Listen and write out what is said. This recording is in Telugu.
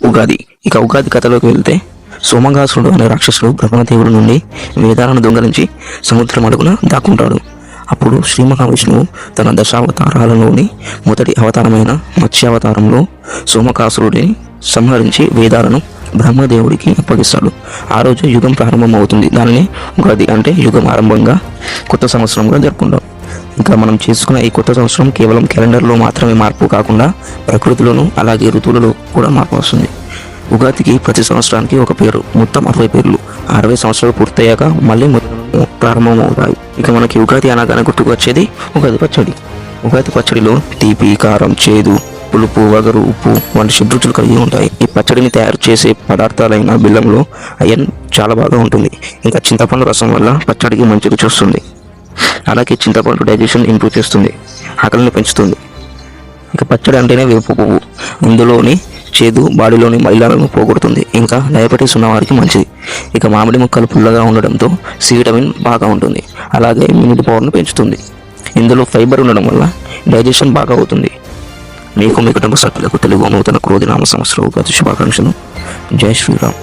ఉగాది. ఇక ఉగాది కథలోకి వెళ్తే, సోమగాసురుడు అనే రాక్షసుడు బ్రహ్మదేవుడి నుండి వేదాలను దొంగలించి సముద్రం అడుగున దాక్కుంటాడు. అప్పుడు శ్రీ మహావిష్ణువు తన దశావతారాలలోని మొదటి అవతారమైన మత్స్యావతారంలో సోమకాసురుడిని సంహరించి వేదాలను బ్రహ్మదేవుడికి అప్పగిస్తాడు. ఆ రోజు యుగం ప్రారంభం అవుతుంది. దానిని ఉగాది అంటే యుగం ఆరంభంగా కొత్త సంవత్సరంగా జరుపుకుంటాం. ఇంకా మనం చేసుకున్న ఈ కొత్త సంవత్సరం కేవలం క్యాలెండర్లో మాత్రమే మార్పు కాకుండా ప్రకృతిలోనూ అలాగే ఋతువులలో కూడా మార్పు వస్తుంది. ఉగాదికి ప్రతి సంవత్సరానికి ఒక పేరు, మొత్తం 60 పేర్లు. 60 సంవత్సరాలు పూర్తయ్యాక మళ్ళీ ప్రారంభం అవుతాయి. ఇక మనకి ఉగాది అనగానే గుర్తుకు వచ్చేది ఉగాది పచ్చడి. ఉగాది పచ్చడిలో తీపి, కారం, చేదు, పులుపు, వగరు, ఉప్పు వంటి షడ్రుచులు కలిగి ఉంటాయి. ఈ పచ్చడిని తయారు చేసే పదార్థాలైన బెల్లంలో ఐరన్ చాలా బాగా ఉంటుంది. ఇంకా చింతపండు రసం వల్ల పచ్చడికి మంచి రుచి వస్తుంది. అలాగే చింతపండు డైజెషన్ ఇంప్రూవ్ చేస్తుంది, ఆకలిని పెంచుతుంది. ఇక పచ్చడి అంటేనే వేప పువ్వు. ఇందులోని చేదు బాడీలోని మైలాలను పోగొడుతుంది, ఇంకా డయాబెటీస్ ఉన్నవారికి మంచిది. ఇక మామిడి ముక్కలు పుల్లగా ఉండడంతో సి విటమిన్ బాగా ఉంటుంది, అలాగే ఇమ్యూనిటీ పవర్ను పెంచుతుంది. ఇందులో ఫైబర్ ఉండడం వల్ల డైజెషన్ బాగా అవుతుంది. మీకు మీ కుటుంబ సభ్యులకు తెలుగు నూతన క్రోధి నామ సంవత్సర ఉగాది శుభాకాంక్షలు. జై శ్రీరామ్.